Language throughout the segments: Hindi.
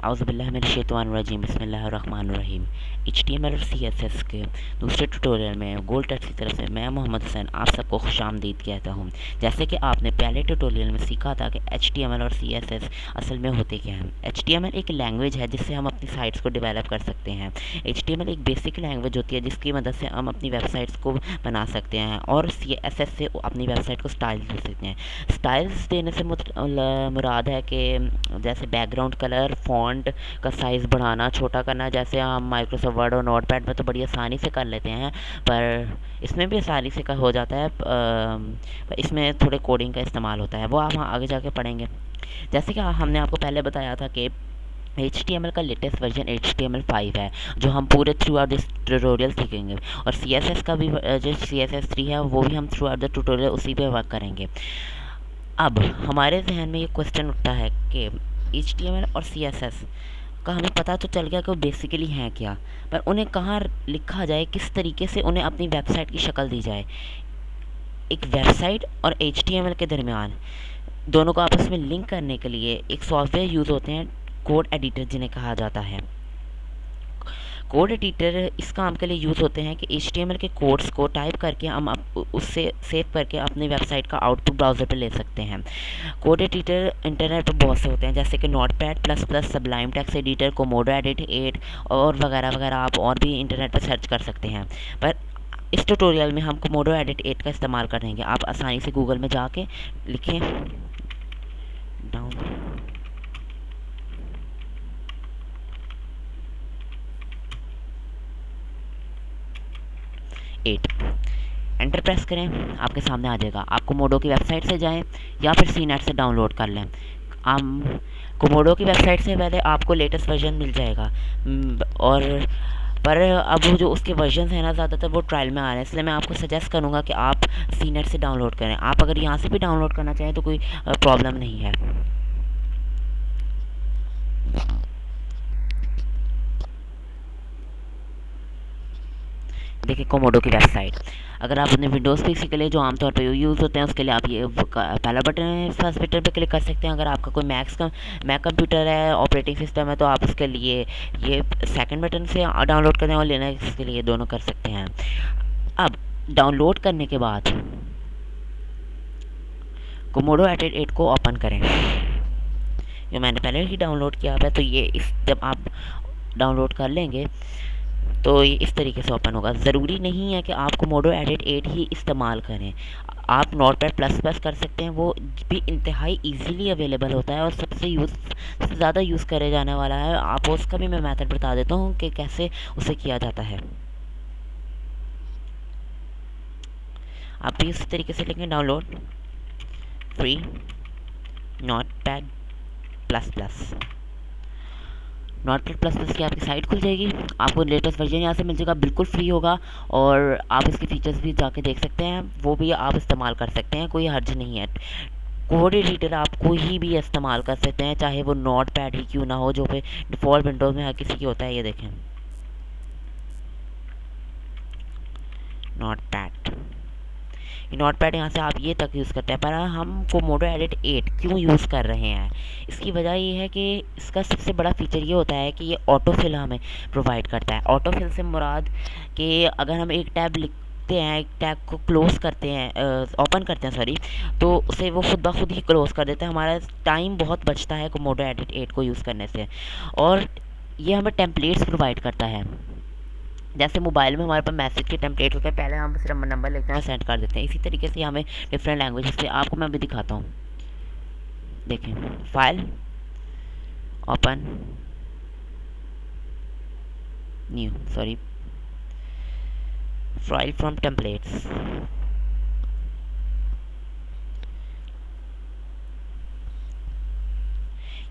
औज़ुबिल्लाहिमिनश्शैतानिर्रजीम बिस्मिल्लाहिर्रहमानिर्रहीम। HTML और CSS के दूसरे ट्यूटोरियल में गोल्ड टेक्स की तरफ से मैं मोहम्मद हुसैन आप सबको खुशामदीद कहता हूँ। जैसे कि आपने पहले ट्यूटोरियल में सीखा था कि HTML और CSS असल में होते क्या हैं। HTML एक लैंग्वेज है जिससे हम अपनी साइट्स को डेवलप कर सकते हैं। HTML एक बेसिक लैंग्वेज होती है जिसकी मदद से हम अपनी वेबसाइट्स को बना सकते हैं और CSS से अपनी वेबसाइट को स्टाइल दे सकते हैं। स्टाइल्स देने से मुराद है कि जैसे बैकग्राउंड कलर, फ़ॉन्ट का साइज़ बढ़ाना छोटा करना, जैसे हम माइक्रोसॉफ्ट वर्ड और नोटपैड में तो बड़ी आसानी से कर लेते हैं, पर इसमें भी आसानी से हो जाता है। पर इसमें थोड़े कोडिंग का इस्तेमाल होता है, वो आप आगे जाके पढ़ेंगे। जैसे कि हमने आपको पहले बताया था कि HTML का लेटेस्ट वर्जन HTML5 है जो हम पूरे थ्रू आउट दिस ट्यूटोरियल सीखेंगे, और CSS का भी जो CSS3 है वो भी हम थ्रू आउट द ट्यूटोरियल उसी पे वर्क करेंगे। अब हमारे जहन में ये क्वेश्चन उठता है कि HTML और CSS का हमें पता तो चल गया कि वो बेसिकली हैं क्या, पर उन्हें कहाँ लिखा जाए, किस तरीके से उन्हें अपनी वेबसाइट की शक्ल दी जाए। एक वेबसाइट और HTML के दरमियान दोनों को आपस में लिंक करने के लिए एक सॉफ्टवेयर यूज़ होते हैं, कोड एडिटर जिन्हें कहा जाता है। कोड एडिटर इस काम के लिए यूज़ होते हैं कि HTML के कोड्स को टाइप करके हम उससे सेव करके अपनी वेबसाइट का आउटपुट ब्राउज़र पे ले सकते हैं। कोड एडिटर इंटरनेट पर बहुत से होते हैं, जैसे कि notepad plus plus, Sublime text editor, Komodo edit 8 और वगैरह वगैरह। आप और भी इंटरनेट पर सर्च कर सकते हैं, पर इस ट्यूटोरियल में हम कोमोडो एडिट 8 का इस्तेमाल करेंगे। आप आसानी से गूगल में जाके लिखें डाउन 8 एंटर प्रेस करें, आपके सामने आ जाएगा। आप कोमोडो की वेबसाइट से जाएं या फिर सीनेट से डाउनलोड कर लें। आप कोमोडो की वेबसाइट से पहले आपको लेटेस्ट वर्जन मिल जाएगा, और पर अब वो जो उसके वर्जन हैं ना, ज़्यादातर वो ट्रायल में आ रहे हैं, इसलिए मैं आपको सजेस्ट करूँगा कि आप सीनेट से डाउनलोड करें। आप अगर यहाँ से भी डाउनलोड करना चाहें तो कोई प्रॉब्लम नहीं है। देखिए कोमोडो की वेबसाइट, अगर आप अपने विंडोज़ पीसी के लिए जो आमतौर पर यूज़ होते हैं उसके लिए आप ये पहला बटन है, फर्स्ट बटन पे क्लिक कर सकते हैं। अगर आपका कोई मैक कंप्यूटर है, ऑपरेटिंग सिस्टम है, तो आप उसके लिए ये सेकंड बटन से डाउनलोड करें, और लिनक्स के लिए दोनों कर सकते हैं। अब डाउनलोड करने के बाद कोमोडो एडिट 8 को ओपन करें। ये मैंने पहले ही डाउनलोड किया है, तो ये जब आप डाउनलोड कर लेंगे तो ये इस तरीके से ओपन होगा। ज़रूरी नहीं है कि आप कोमोडो एडिट 8 ही इस्तेमाल करें, आप नोटपैड प्लस प्लस कर सकते हैं, वो भी इंतहाई इजीली अवेलेबल होता है और सबसे ज़्यादा यूज़ करे जाने वाला है। आप उसका भी मैं मेथड बता देता हूँ कि कैसे उसे किया जाता है। आप भी इस तरीके से लिखें download free notepad plus plus. Notepad plus plus की आपकी साइट खुल जाएगी, आपको लेटेस्ट वर्जन यहाँ से मिल जाएगा, बिल्कुल फ्री होगा, और आप इसके फीचर्स भी जाके देख सकते हैं, वो भी आप इस्तेमाल कर सकते हैं, कोई हर्ज नहीं है। कोड एडिटर आप कोई भी इस्तेमाल कर सकते हैं, चाहे वो नोटपैड ही क्यों ना हो, जो पे डिफ़ॉल्ट विंडोज़ में हर किसी की होता है। ये देखें नोटपैड, नोटपैड यहाँ से आप ये तक यूज़ करते हैं, पर हम कोमोडो एडिट 8 क्यों यूज़ कर रहे हैं, इसकी वजह ये है कि इसका सबसे बड़ा फीचर ये होता है कि ये ऑटोफिल हमें प्रोवाइड करता है। ऑटोफिल से मुराद कि अगर हम एक टैब हैं, एक टैब को क्लोज़ करते हैं, ओपन करते हैं सॉरी, तो उसे वो खुद ब खुद ही क्लोज़ कर देता है। हमारा टाइम बहुत बचता है कोमोडो एडिट 8 को यूज़ करने से, और ये हमें टेम्पलेट्स प्रोवाइड करता है। जैसे मोबाइल में हमारे पास मैसेज के टेम्पलेट होते हैं, पहले हम सिर्फ नंबर लिखते हैं और सेंड कर देते हैं, इसी तरीके से हमें डिफरेंट लैंग्वेज से आपको मैं भी दिखाता हूँ। देखें file open new sorry file from templates,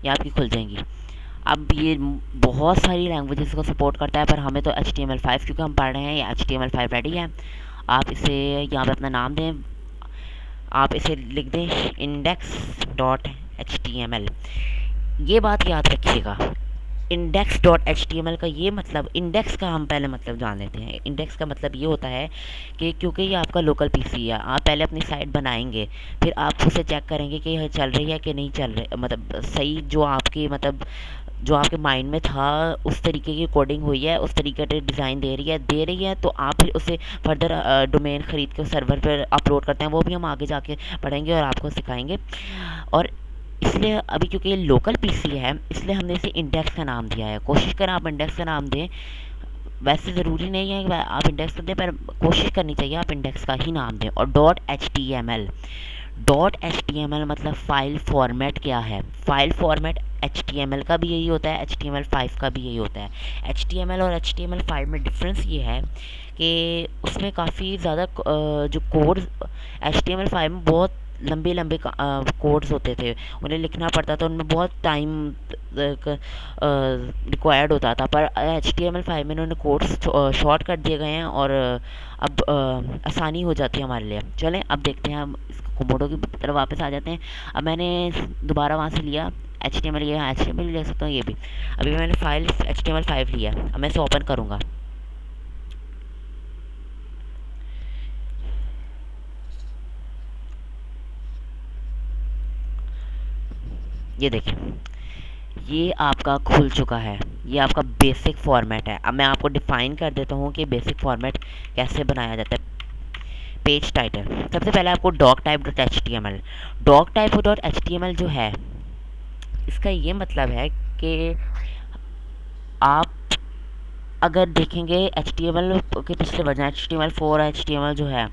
ये आपकी खुल जाएंगी। अब ये बहुत सारी लैंग्वेजेस को सपोर्ट करता है, पर हमें तो HTML5 क्योंकि हम पढ़ रहे हैं, ये HTML5 रेडी है। आप इसे यहाँ पे अपना नाम दें, आप इसे लिख दें index.html। ये बात याद रखिएगा, index.html का ये मतलब, इंडेक्स का हम पहले मतलब जान लेते हैं। इंडेक्स का मतलब ये होता है कि क्योंकि ये आपका लोकल पीसी है, आप पहले अपनी साइट बनाएंगे, फिर आप उसे चेक करेंगे कि यह चल रही है कि नहीं चल रही, मतलब सही जो आपकी मतलब जो आपके माइंड में था उस तरीके की कोडिंग हुई है, उस तरीके से डिज़ाइन दे रही है तो आप फिर उसे फर्दर डोमेन ख़रीद के सर्वर पर अपलोड करते हैं, वो भी हम आगे जाके पढ़ेंगे और आपको सिखाएंगे। और इसलिए अभी क्योंकि ये लोकल पीसी है इसलिए हमने इसे इंडेक्स का नाम दिया है। कोशिश करें आप इंडेक्स का नाम दें, वैसे ज़रूरी नहीं है कि आप इंडेक्स का दें, पर कोशिश करनी चाहिए आप इंडेक्स का ही नाम दें। और .html मतलब फ़ाइल फॉर्मेट क्या है। फ़ाइल फॉर्मेट HTML का भी यही होता है, HTML5 का भी यही होता है। HTML और HTML5 में डिफरेंस ये है कि उसमें काफ़ी ज़्यादा जो कोड HTML5 में बहुत लंबे लंबे कोड्स होते थे, उन्हें लिखना पड़ता था, उनमें बहुत टाइम रिक्वायर्ड होता था। पर HTML5 में उन्होंने कोड्स शॉर्ट कर दिए गए हैं और अब आसानी हो जाती है हमारे लिए। चलें अब देखते हैं, हम इस कोमोडो की तरफ वापस आ जाते हैं। अब मैंने दोबारा वहाँ से लिया HTML, ये HTML ले सकता हूँ, ये भी अभी मैंने फाइल HTML5 लिया। अब मैं इसे ओपन करूँगा। ये देखिए, ये आपका खुल चुका है, ये आपका बेसिक फॉर्मेट है। अब मैं आपको डिफ़ाइन कर देता हूँ कि बेसिक फॉर्मेट कैसे बनाया जाता है। पेज टाइटल, सबसे पहले आपको डॉक टाइप जो है, इसका ये मतलब है कि आप अगर देखेंगे HTML के पिछले वर्जन HTML4 HTML जो है,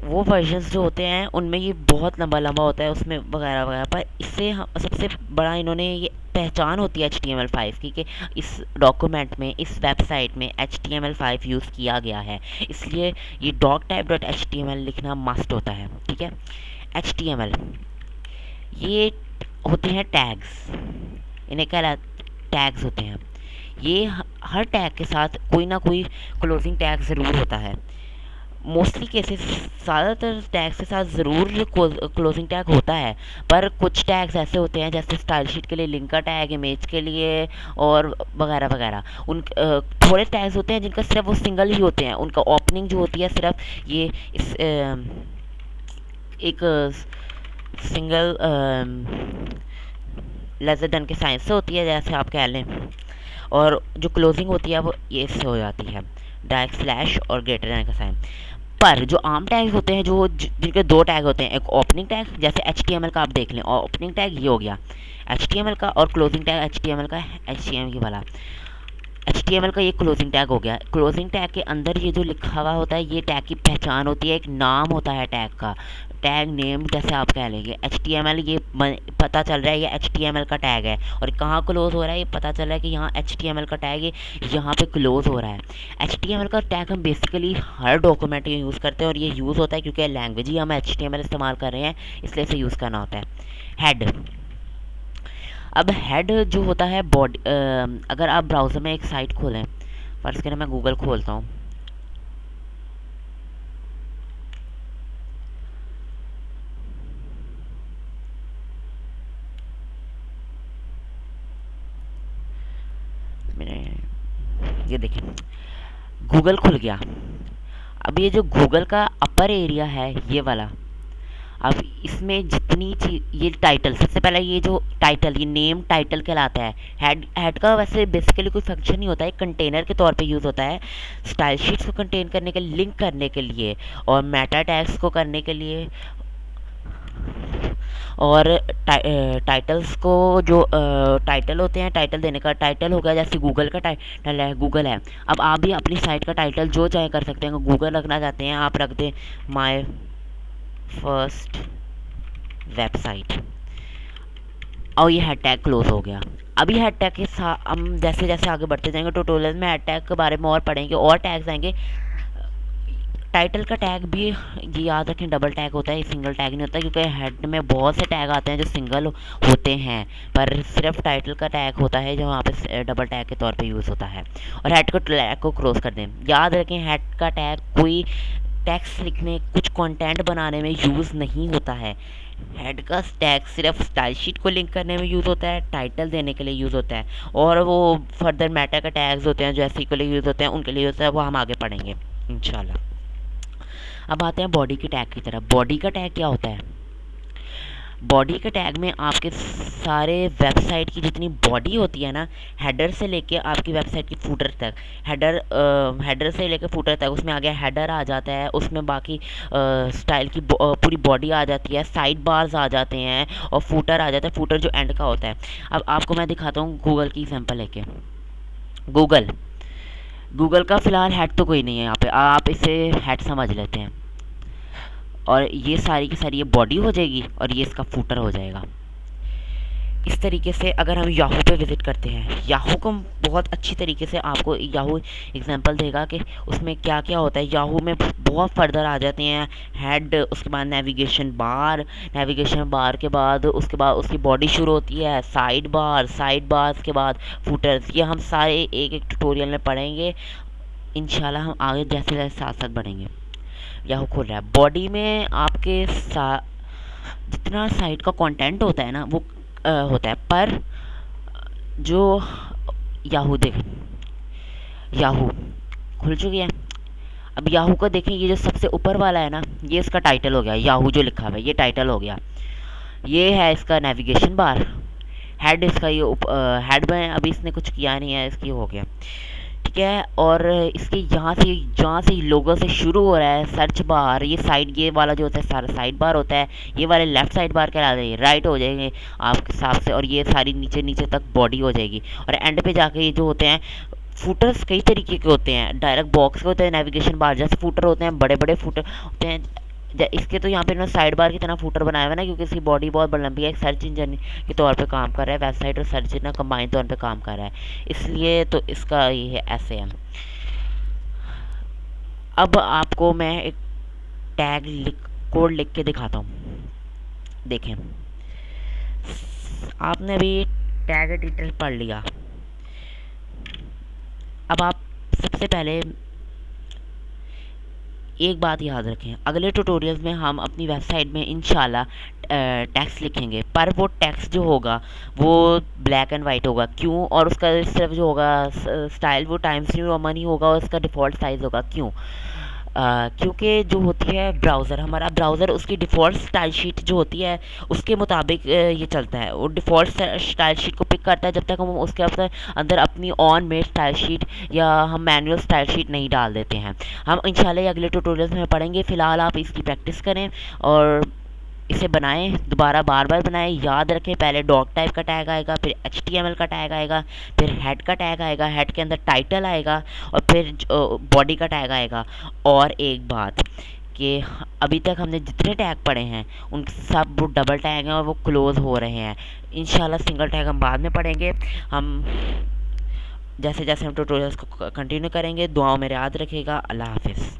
वो वर्जन्स जो होते हैं उनमें ये बहुत लंबा लंबा होता है उसमें वगैरह वगैरह। पर इससे सबसे बड़ा इन्होंने ये पहचान होती है HTML5 की कि इस डॉक्यूमेंट में, इस वेबसाइट में HTML5 यूज़ किया गया है, इसलिए ये doctype.html लिखना मस्ट होता है। ठीक है, HTML ये होते हैं टैग्स, इन्हें क्या टैग्स होते हैं। ये हर टैग के साथ कोई ना कोई क्लोजिंग टैग ज़रूर होता है। मोस्टली केसेस ज़्यादातर टैग्स के साथ ज़रूर क्लोजिंग टैग होता है, पर कुछ टैग्स ऐसे होते हैं जैसे स्टाइल शीट के लिए लिंक का टैग, इमेज के लिए और वगैरह वगैरह। थोड़े टैग्स होते हैं जिनका सिर्फ वो सिंगल ही होते हैं, उनका ओपनिंग जो होती है सिर्फ ये इस एक सिंगल लेसर देन के साइन से होती है, जैसे आप कह लें। और जो क्लोजिंग होती है वो ये इससे हो जाती है, डायरेक्ट स्लैश और ग्रेटर देन का साइन। पर जो आम टैग होते हैं, जो जिनके दो टैग होते हैं, एक ओपनिंग टैग जैसे HTML का आप देख लें, और ओपनिंग टैग ये हो गया HTML का, और क्लोजिंग टैग HTML का HTML वाला HTML का ये क्लोजिंग टैग हो गया। क्लोजिंग टैग के अंदर ये जो लिखा हुआ होता है, ये टैग की पहचान होती है, एक नाम होता है टैग का, टैग नेम जैसे आप कह लेंगे। HTML ये पता चल रहा है ये HTML का टैग है, और कहाँ क्लोज हो रहा है ये पता चल रहा है कि यहाँ HTML का टैग है, यहाँ पे क्लोज हो रहा है। HTML का टैग हम बेसिकली हर डॉक्यूमेंट में यूज़ करते हैं, और ये यूज़ होता है क्योंकि लैंग्वेज ही हम HTML इस्तेमाल कर रहे हैं, इसलिए इसे यूज़ करना होता है। हेड, अब हेड जो होता है बॉडी, अगर आप ब्राउज़र में एक साइट खोलें, फर्स्ट करें मैं गूगल खोलता हूँ, मैंने ये देखें गूगल खुल गया। अब ये जो गूगल का अपर एरिया है ये वाला, अब इसमें जितनी चीज, ये टाइटल, सबसे पहले ये जो टाइटल, ये नेम टाइटल कहलाता है। हेड का वैसे बेसिकली कोई फंक्शन नहीं होता है, कंटेनर के तौर पे यूज़ होता है स्टाइल शीट्स को कंटेन करने के लिए, लिंक करने के लिए, और मेटा टैग्स को करने के लिए, और टाइटल्स को जो टाइटल होते हैं, टाइटल देने का, टाइटल हो गया जैसे गूगल का टाइटल है, गूगल है। अब आप भी अपनी साइट का टाइटल जो चाहे कर सकते हैं। गूगल रखना चाहते हैं आप रख दें माय फर्स्ट वेबसाइट, और ये हैड टैग क्लोज हो गया। अभी हैड टैग के साथ हम जैसे जैसे आगे बढ़ते जाएंगे ट्यूटोरियल में हैड टैग के बारे में और पढ़ेंगे, और टैग्स आएंगे। टाइटल का टैग भी ये याद रखें डबल टैग होता है, सिंगल टैग नहीं होता, क्योंकि हेड में बहुत से टैग आते हैं जो सिंगल होते हैं, पर सिर्फ टाइटल का टैग होता है जो वहाँ पे डबल टैग के तौर पे यूज़ होता है। और हेड को टैग को क्रॉस कर दें। याद रखें हेड का टैग कोई टेक्स्ट लिखने, कुछ कंटेंट बनाने में यूज़ नहीं होता है। हेड का टैग सिर्फ स्टाइल शीट को लिंक करने में यूज़ होता है, टाइटल देने के लिए यूज़ होता है, और वो फर्दर मेटा के टैग्स होते हैं जो ऐसे के लिए यूज़ होते हैं, उनके लिए होता है, वो हम आगे पढ़ेंगे इंशाल्लाह। अब आते हैं बॉडी के टैग की तरफ। बॉडी का टैग क्या होता है? बॉडी के टैग में आपके सारे वेबसाइट की जितनी बॉडी होती है ना, हेडर से लेके आपकी वेबसाइट की फूटर तक, हेडर से लेके फूटर तक, उसमें आगे हेडर आ जाता है, उसमें बाकी स्टाइल की पूरी बॉडी आ जाती है, साइड बार्स आ जाते हैं और फूटर आ जाता है, फूटर जो एंड का होता है। अब आपको मैं दिखाता हूँ गूगल की एग्जांपल लेके। गूगल गूगल का फ़िलहाल हेड तो कोई नहीं है यहाँ पे, आप इसे हेड समझ लेते हैं, और ये सारी की सारी ये बॉडी हो जाएगी और ये इसका फूटर हो जाएगा। इस तरीके से अगर हम याहू पे विज़िट करते हैं, याहू को बहुत अच्छी तरीके से आपको याहू एग्जांपल देगा कि उसमें क्या क्या होता है। याहू में बहुत फर्दर आ जाते हैं हेड, उसके बाद नेविगेशन बार के बाद उसके बाद उसकी बॉडी शुरू होती है, साइड बार के बाद फुटर्स। ये हम सारे एक एक ट्यूटोरियल में पढ़ेंगे इंशाल्लाह। हम आगे जैसे जैसे साथ साथ बढ़ेंगे। याहू खोल रहा है, बॉडी में आपके जितना साइट का कंटेंट होता है ना वो होता है, पर जो याहू देख, याहू खुल चुकी है। अब याहू का देखें, ये जो सबसे ऊपर वाला है ना, ये इसका टाइटल हो गया, याहू जो लिखा हुआ है ये टाइटल हो गया। ये है इसका नेविगेशन बार, हेड इसका ये हेड में अभी इसने कुछ किया नहीं है, इसकी हो गया ठीक है। और इसके जहाँ से लोगो से शुरू हो रहा है सर्च बार, ये साइड, ये वाला जो होता है सारा साइड बार होता है, ये वाले लेफ्ट साइड बार कहलाते हैं, राइट हो जाएंगे आपके हिसाब से, और ये सारी नीचे नीचे तक बॉडी हो जाएगी। और एंड पे जाके ये जो होते हैं फुटर्स, कई तरीके के होते हैं, डायरेक्ट बॉक्स के होते हैं, नेविगेशन बार जैसे फुटर होते हैं, बड़े बड़े फुटर होते हैं। इसके तो यहाँ पे ना साइड बार की तरह फुटर बनाया हुआ है ना, क्योंकि इसकी बॉडी बहुत लंबी है, एक सर्च इंजन के तौर पे काम कर रहा है, वेबसाइट और सर्च ना कंबाइन तौर पे काम कर रहा है, इसलिए तो इसका ये है ऐसे है। अब आपको मैं एक कोड लिख के दिखाता हूँ, देखें। आपने अभी टैग डिटेल पढ़ लिया। अब आप सबसे पहले एक बात याद रखें, अगले ट्यूटोरियल्स में हम अपनी वेबसाइट में इंशाल्लाह टेक्स्ट लिखेंगे, पर वो टेक्स्ट जो होगा वो ब्लैक एंड वाइट होगा। क्यों? और उसका सिर्फ जो होगा स्टाइल वो टाइम्स न्यू रोमन ही होगा, और उसका डिफ़ॉल्ट साइज़ होगा। क्यों? क्योंकि जो होती है ब्राउज़र, हमारा ब्राउज़र उसकी डिफ़ॉल्ट स्टाइल शीट जो होती है उसके मुताबिक ये चलता है, वो डिफ़ॉल्ट स्टाइल शीट को पिक करता है। जब तक हम उसके अंदर अपनी ऑन मेड स्टाइल शीट या हम मैनुअल स्टाइल शीट नहीं डाल देते हैं। हम इंशाल्लाह अगले ट्यूटोरियल्स में पढ़ेंगे। फ़िलहाल आप इसकी प्रैक्टिस करें और इसे बनाएं, दोबारा बार बार बनाएं। याद रखें, पहले डॉग टाइप का टैग आएगा, फिर HTML का टैग आएगा, फिर हेड का टैग आएगा, हेड के अंदर टाइटल आएगा, और फिर बॉडी का टैग आएगा। और एक बात कि अभी तक हमने जितने टैग पढ़े हैं उन सब वो डबल टैग हैं और वो क्लोज़ हो रहे हैं। इंशाल्लाह सिंगल टैग हम बाद में पढ़ेंगे। हम जैसे जैसे हम ट्यूटोरियल्स को कंटिन्यू करेंगे। दुआओं में याद रखिएगा। अल्लाह हाफिज़।